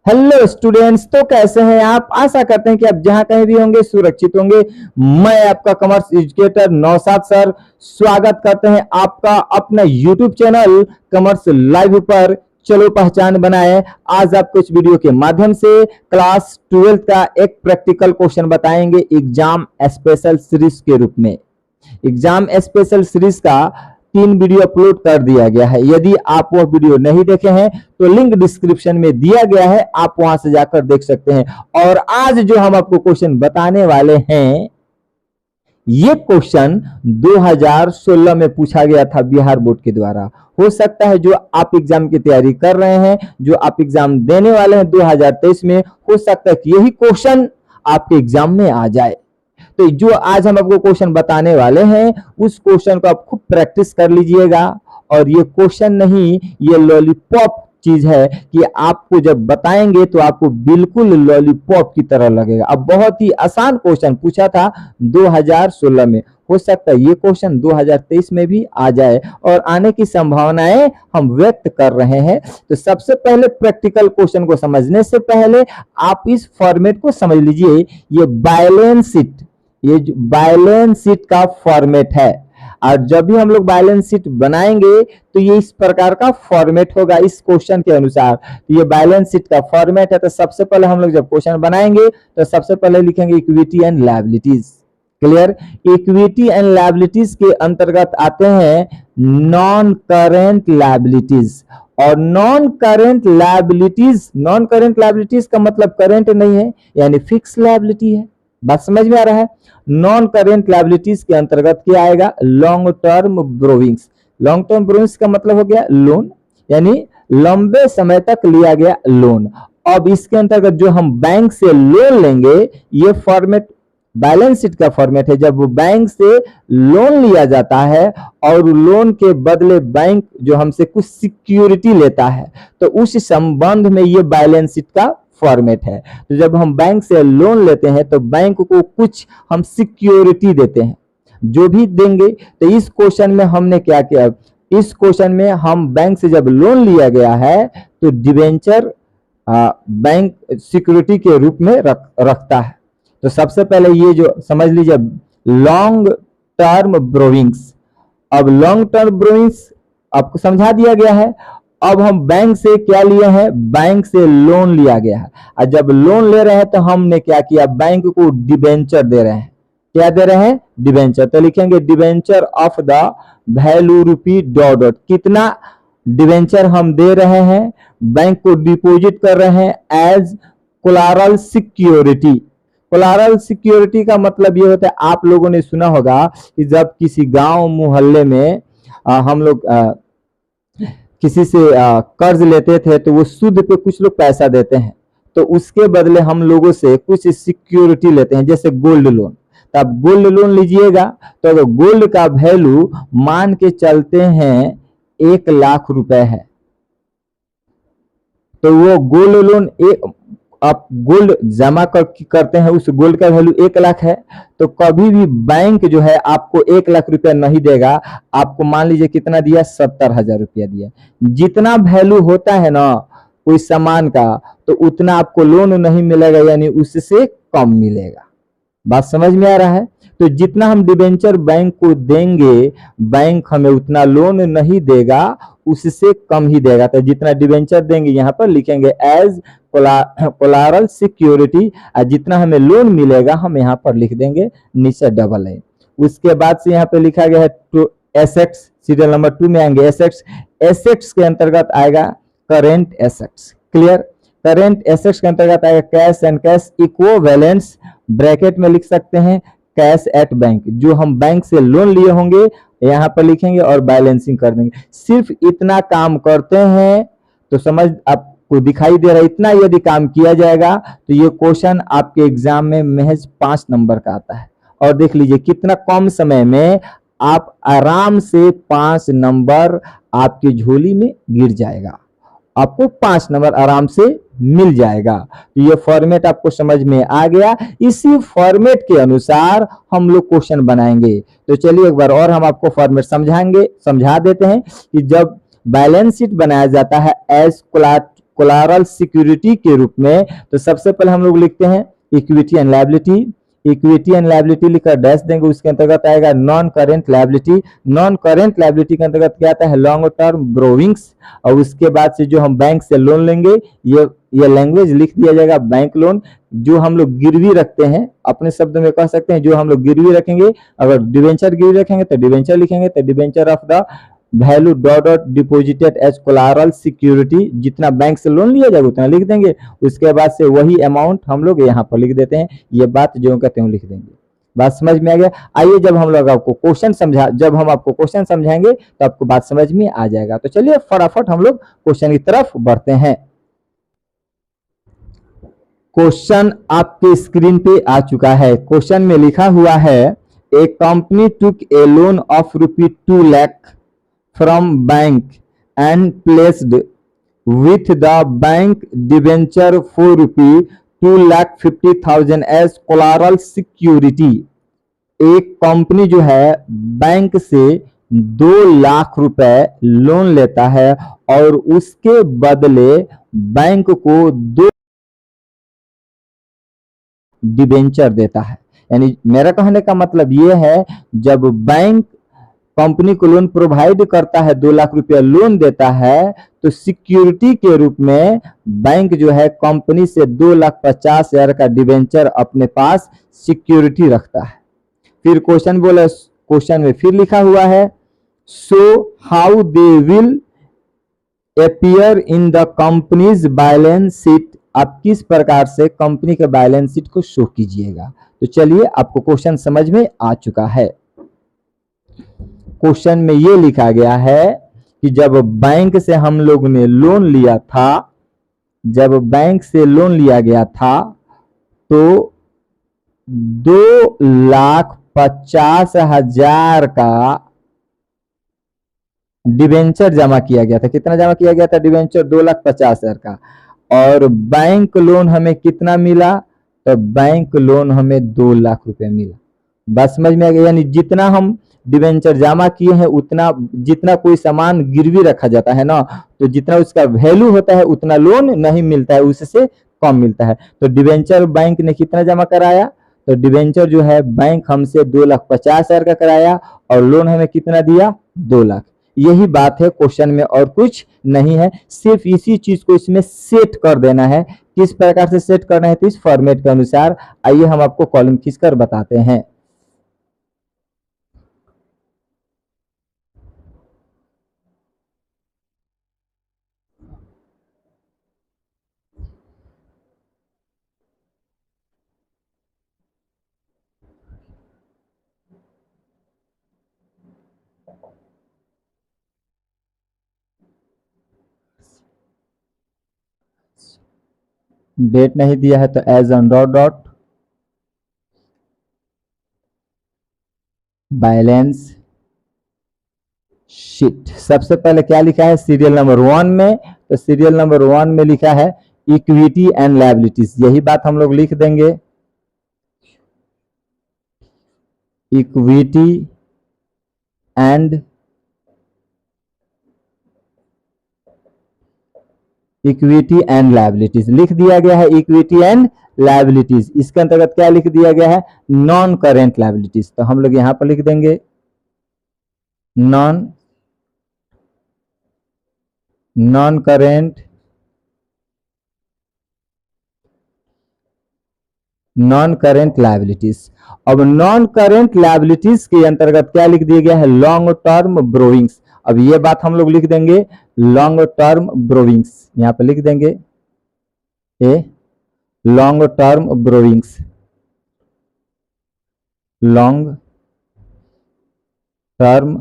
Hello students, तो कैसे हैं आप। आशा करते हैं कि आप जहां कहीं भी होंगे सुरक्षित होंगे। मैं आपका कॉमर्स एजुकेटर नौशाद सर स्वागत करते हैं आपका अपना यूट्यूब चैनल कॉमर्स लाइव पर। चलो पहचान बनाए। आज आपको इस वीडियो के माध्यम से क्लास 12 का एक प्रैक्टिकल क्वेश्चन बताएंगे एग्जाम स्पेशल सीरीज के रूप में। एग्जाम स्पेशल सीरीज का 3 वीडियो अपलोड कर दिया गया है। यदि आप वह वीडियो नहीं देखे हैं तो लिंक डिस्क्रिप्शन में दिया गया है, आप वहां से जाकर देख सकते हैं। और आज जो हम आपको क्वेश्चन बताने वाले हैं, ये क्वेश्चन 2016 में पूछा गया था बिहार बोर्ड के द्वारा। हो सकता है जो आप एग्जाम की तैयारी कर रहे हैं, जो आप एग्जाम देने वाले हैं 2023 में, हो सकता है कि यही क्वेश्चन आपके एग्जाम में आ जाए। तो जो आज हम आपको क्वेश्चन बताने वाले हैं, उस क्वेश्चन को आप खूब प्रैक्टिस कर लीजिएगा। और ये क्वेश्चन नहीं, ये लॉलीपॉप चीज है कि आपको जब बताएंगे तो आपको बिल्कुल लॉलीपॉप की तरह लगेगा। अब बहुत ही आसान क्वेश्चन पूछा था 2016 में, हो सकता है ये क्वेश्चन 2023 में भी आ जाए और आने की संभावनाएं हम व्यक्त कर रहे हैं। तो सबसे पहले प्रैक्टिकल क्वेश्चन को समझने से पहले आप इस फॉर्मेट को समझ लीजिए। ये बैलेंस शीट, ये बैलेंस शीट का फॉर्मेट है। और जब भी हम लोग बैलेंस शीट बनाएंगे तो ये इस प्रकार का फॉर्मेट होगा इस क्वेश्चन के अनुसार। तो ये बैलेंस शीट का फॉर्मेट है। तो सबसे पहले हम लोग जब क्वेश्चन बनाएंगे तो सबसे पहले लिखेंगे equity and liabilities. Clear. Equity and liabilities के अंतर्गत आते हैं नॉन करेंट लायबिलिटीज। और नॉन करेंट लायबिलिटीज का मतलब करेंट नहीं है, यानी फिक्स लायबिलिटी है। बात समझ में आ रहा है। नॉन करेंट लायबिलिटीज के अंतर्गत क्या आएगा, लॉन्ग टर्म ब्रोइंग्स। लॉन्ग टर्म ब्रोइंग्स का मतलब हो गया लोन, यानी लंबे समय तक लिया गया लोन। अब इसके अंतर्गत जो हम बैंक से लोन लेंगे, ये फॉर्मेट बैलेंस शीट का फॉर्मेट है। जब बैंक से लोन लिया जाता है और लोन के बदले बैंक जो हमसे कुछ सिक्योरिटी लेता है, तो उस संबंध में ये बैलेंस शीट का फॉर्मेट है। तो जब हम बैंक से लोन लेते हैं तो बैंक को कुछ हम सिक्योरिटी देते हैं, जो भी देंगे। तो इस क्वेश्चन में हमने क्या किया, इस क्वेश्चन में हम बैंक से जब लोन लिया गया है तो डिबेंचर बैंक सिक्योरिटी के रूप में रखता है। तो सबसे पहले ये जो समझ लीजिए लॉन्ग टर्म ब्रोइंग्स। अब लॉन्ग टर्म ब्रोइंग्स आपको समझा दिया गया है। अब हम बैंक से क्या लिए हैं, बैंक से लोन लिया गया है। और जब लोन ले रहे हैं तो हमने क्या किया, बैंक को डिबेंचर दे रहे हैं। क्या दे रहे हैं, डिबेंचर। तो लिखेंगे debenture of the value rupee dot dot. कितना डिबेंचर हम दे रहे हैं, बैंक को डिपॉजिट कर रहे हैं एज कोलारल सिक्योरिटी। कोलारल सिक्योरिटी का मतलब ये होता है, आप लोगों ने सुना होगा कि जब किसी गांव मोहल्ले में हम लोग किसी से कर्ज लेते थे तो वो सूद पे कुछ लोग पैसा देते हैं, तो उसके बदले हम लोगों से कुछ सिक्योरिटी लेते हैं, जैसे गोल्ड लोन। तो आप गोल्ड लोन लीजिएगा तो अगर गोल्ड का वैल्यू मान के चलते हैं 1 लाख रुपए है, तो वो गोल्ड लोन आप गोल्ड जमा करते हैं, उस गोल्ड का वैल्यू 1 लाख है, तो कभी भी बैंक जो है आपको 1 लाख रुपया नहीं देगा। आपको मान लीजिए कितना दिया, 70,000 रुपया दिया। जितना वैल्यू होता है ना कोई सामान का, तो उतना आपको लोन नहीं मिलेगा, यानी उससे कम मिलेगा। बात समझ में आ रहा है। तो जितना हम डिबेंचर बैंक को देंगे, बैंक हमें उतना लोन नहीं देगा, उससे कम ही देगा। तो जितना डिबेंचर देंगे यहाँ पर लिखेंगे एज कोलारल सिक्योरिटी, और जितना हमें लोन मिलेगा हम यहाँ पर लिख देंगे नीचे डबल है। उसके बाद से यहाँ पे लिखा गया है टू एसेट्स। सीरियल नंबर 2 में आएंगे एसेट्स। एसेट्स के अंतर्गत आएगा current assets. Clear. Current assets के अंतर्गत आएगा cash and cash equivalents. Bracket में लिख सकते हैं कैश एट बैंक। जो हम बैंक से लोन लिए होंगे यहाँ पर लिखेंगे और बैलेंसिंग कर देंगे। सिर्फ इतना काम करते हैं तो समझ आपको दिखाई दे रहा है। इतना यदि काम किया जाएगा तो ये क्वेश्चन आपके एग्जाम में महज 5 नंबर का आता है। और देख लीजिए कितना कम समय में आप आराम से 5 नंबर आपकी झोली में गिर जाएगा, आपको 5 नंबर आराम से मिल जाएगा। तो ये फॉर्मेट आपको समझ में आ गया। इसी फॉर्मेट के अनुसार हम लोग क्वेश्चन बनाएंगे। तो चलिए एक बार और हम आपको फॉर्मेट समझा देते हैं कि जब बैलेंस शीट बनाया जाता है एज कोलारल सिक्योरिटी के रूप में, तो सबसे पहले हम लोग लिखते हैं equity and liability. Equity and liability लिखकर डैश देंगे, उसके अंतर्गत आएगा non current liability. Non current liability के अंतर्गत क्या आता है, लॉन्ग टर्म ब्रोविंग्स। और उसके बाद से जो हम बैंक से लोन लेंगे, ये लैंग्वेज लिख दिया जाएगा बैंक लोन। जो हम लोग गिरवी रखते हैं, अपने शब्द में कह सकते हैं जो हम लोग गिरवी रखेंगे, अगर डिवेंचर गिरवी रखेंगे तो डिवेंचर लिखेंगे, तो debenture of the value dot dot deposited as collateral security, जितना बैंक से लोन लिया जाएगा उतना लिख देंगे। उसके बाद से वही अमाउंट हम लोग यहाँ पर लिख देते हैं। ये बात जो कहते हैं लिख देंगे। बात समझ में आ गया? आइए जब हम लोग आपको क्वेश्चन जब हम आपको क्वेश्चन समझाएंगे तो आपको बात समझ में आ जाएगा। तो चलिए फटाफट हम लोग क्वेश्चन की तरफ बढ़ते हैं। क्वेश्चन आपके स्क्रीन पे आ चुका है। क्वेश्चन में लिखा हुआ है, a company took a loan of ₹2 lakh from bank and placed with the bank debenture for ₹2,50,000 as collateral security। एक कंपनी जो है बैंक से 2 लाख रुपए लोन लेता है और उसके बदले बैंक को 2 डिबेंचर देता है। यानी मेरा कहने का मतलब यह है, जब बैंक कंपनी को लोन प्रोवाइड करता है, 2 लाख रुपया लोन देता है, तो सिक्योरिटी के रूप में बैंक जो है कंपनी से 2,50,000 का डिबेंचर अपने पास सिक्योरिटी रखता है। फिर क्वेश्चन में फिर लिखा हुआ है, so how they will appear in the companies balance sheet. आप किस प्रकार से कंपनी के बैलेंस शीट को शो कीजिएगा। तो चलिए, आपको क्वेश्चन समझ में आ चुका है। क्वेश्चन में ये लिखा गया है कि जब बैंक से हम लोग ने लोन लिया था, जब बैंक से लोन लिया गया था तो 2,50,000 का डिबेंचर जमा किया गया था। कितना जमा किया गया था डिबेंचर? 2,50,000 का। और बैंक लोन हमें कितना मिला? तो बैंक लोन हमें 2 लाख रुपए मिला। बस समझ में आ गया? यानी जितना हम डिबेंचर जमा किए हैं, उतना जितना कोई सामान गिरवी रखा जाता है ना, तो जितना उसका वैल्यू होता है उतना लोन नहीं मिलता है, उससे कम मिलता है। तो डिबेंचर बैंक ने कितना जमा कराया? तो डिबेंचर जो है बैंक हमसे 2,50,000 का कराया और लोन हमें कितना दिया? 2 लाख। यही बात है क्वेश्चन में, और कुछ नहीं है। सिर्फ इसी चीज को इसमें सेट कर देना है। किस प्रकार से सेट करना है? तो इस फॉर्मेट के अनुसार। आइए हम आपको कॉलम खींचकर बताते हैं। डेट नहीं दिया है तो as on dot dot balance sheet. सबसे पहले क्या लिखा है सीरियल नंबर 1 में? तो सीरियल नंबर 1 में लिखा है इक्विटी एंड लायबिलिटीज। यही बात हम लोग लिख देंगे, इक्विटी एंड लायबिलिटीज लिख दिया गया है। इक्विटी एंड लायबिलिटीज, इसके अंतर्गत क्या लिख दिया गया है? Non current liabilities. तो हम लोग यहां पर लिख देंगे नॉन करेंट लायबिलिटीज। अब नॉन करेंट लायबिलिटीज के अंतर्गत क्या लिख दिया गया है? Long term borrowings. अब ये बात हम लोग लिख देंगे लॉन्ग टर्म ब्रोविंग्स। यहां पर लिख देंगे a long term borrowings, long term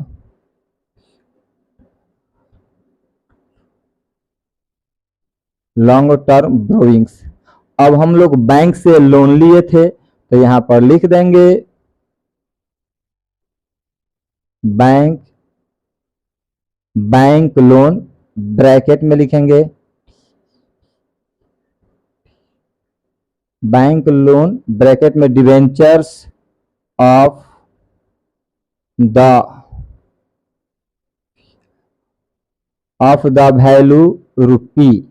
borrowings. अब हम लोग बैंक से लोन लिए थे तो यहां पर लिख देंगे बैंक लोन, ब्रैकेट में लिखेंगे बैंक लोन, ब्रैकेट में debentures of the value ₹,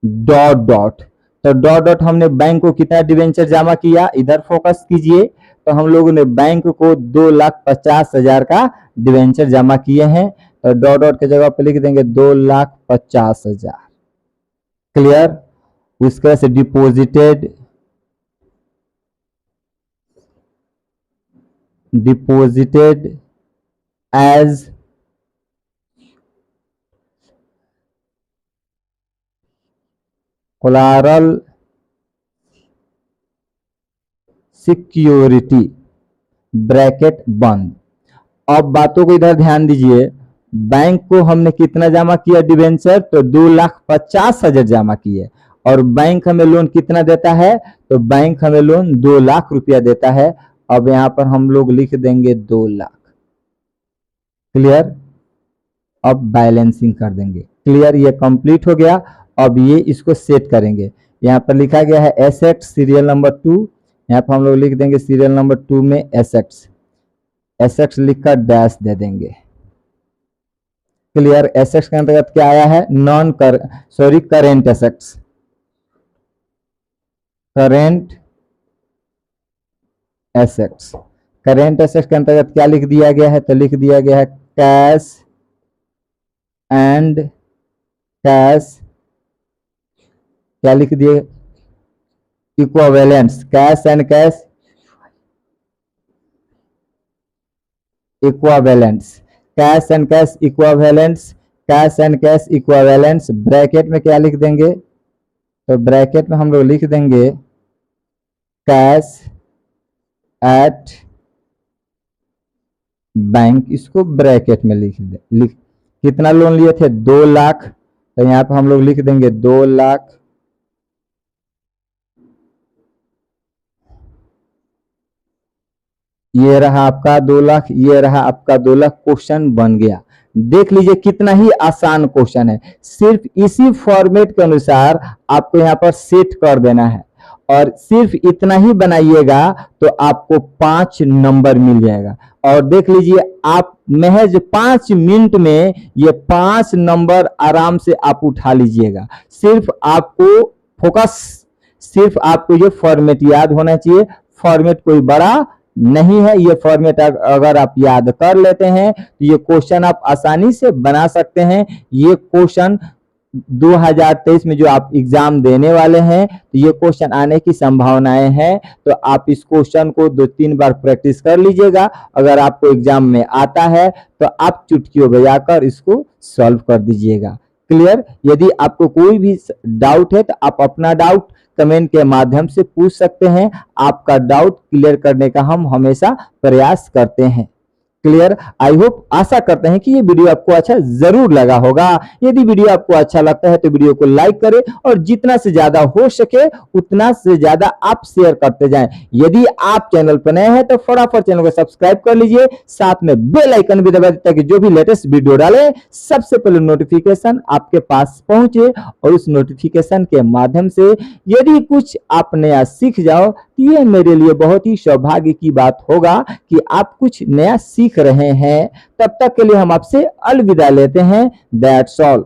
dot dot. तो डॉट डॉट हमने बैंक को कितना डिवेंचर जमा किया, इधर फोकस कीजिए। तो हम लोगों ने बैंक को 2,50,000 का डिवेंचर जमा किए हैं। तो डॉट डॉट के जगह पे लिख देंगे 2,50,000। क्लियर। उसके बाद से deposited as collateral security, bracket बंद। अब बातों को इधर ध्यान दीजिए, बैंक को हमने कितना जमा किया डिवेंचर, तो 2,50,000 जमा किए, और बैंक हमें लोन कितना देता है, तो बैंक हमें लोन 2 लाख रुपया देता है। अब यहां पर हम लोग लिख देंगे 2 लाख। क्लियर। अब बैलेंसिंग कर देंगे। क्लियर, ये कंप्लीट हो गया। अब ये इसको सेट करेंगे। यहाँ पर लिखा गया है एसेट्स सीरियल नंबर 2, यहाँ पर हम लोग लिख देंगे सीरियल नंबर 2 में एसेट्स, एसेट्स लिखकर डैश दे देंगे। क्लियर। एसेट्स के अंतर्गत क्या आया है, current assets, current assets. Current assets के अंतर्गत क्या लिख दिया गया है, तो लिख दिया गया है कैश एंड कैश, क्या लिख दिए, equivalents, cash and cash equivalents, cash and cash equivalents, cash and cash equivalents. Bracket में क्या लिख देंगे, तो ब्रैकेट में हम लोग लिख देंगे कैश एट बैंक, इसको ब्रैकेट में लिख कितना लोन लिए थे, 2 लाख, तो यहाँ पे हम लोग लिख देंगे 2 लाख। ये रहा आपका 2 लाख, ये रहा आपका 2 लाख। क्वेश्चन बन गया। देख लीजिए कितना ही आसान क्वेश्चन है। सिर्फ इसी फॉर्मेट के अनुसार आपको यहाँ पर सेट कर देना है, और सिर्फ इतना ही बनाइएगा तो आपको 5 नंबर मिल जाएगा। और देख लीजिए आप महज 5 मिनट में ये 5 नंबर आराम से आप उठा लीजिएगा। सिर्फ आपको फोकस, सिर्फ आपको ये फॉर्मेट याद होना चाहिए। फॉर्मेट कोई बड़ा नहीं है, ये फॉर्मेट अगर आप याद कर लेते हैं तो ये क्वेश्चन आप आसानी से बना सकते हैं। ये क्वेश्चन 2023 में जो आप एग्जाम देने वाले हैं, तो ये क्वेश्चन आने की संभावनाएं हैं। तो आप इस क्वेश्चन को 2-3 बार प्रैक्टिस कर लीजिएगा। अगर आपको एग्जाम में आता है तो आप चुटकियों बजाकर इसको सॉल्व कर दीजिएगा। क्लियर। यदि आपको कोई भी डाउट है तो आप अपना डाउट कमेंट के माध्यम से पूछ सकते हैं। आपका डाउट क्लियर करने का हम हमेशा प्रयास करते हैं। क्लियर। आई होप, आशा करते हैं कि ये वीडियो आपको अच्छा जरूर लगा होगा। यदि वीडियो आपको अच्छा लगता है तो वीडियो को लाइक करें, और जितना से ज्यादा हो सके उतना से ज्यादा आप शेयर करते जाएं। यदि आप चैनल पर नए हैं तो फटाफट चैनल को सब्सक्राइब कर लीजिए, साथ में बेल आइकन भी दबा दीजिए ताकि जो भी लेटेस्ट वीडियो डाले सबसे पहले नोटिफिकेशन आपके पास पहुंचे। और उस नोटिफिकेशन के माध्यम से यदि कुछ आप नया सीख जाओ तो ये मेरे लिए बहुत ही सौभाग्य की बात होगा कि आप कुछ नया सीख रहे हैं। तब तक के लिए हम आपसे अलविदा लेते हैं। That's all.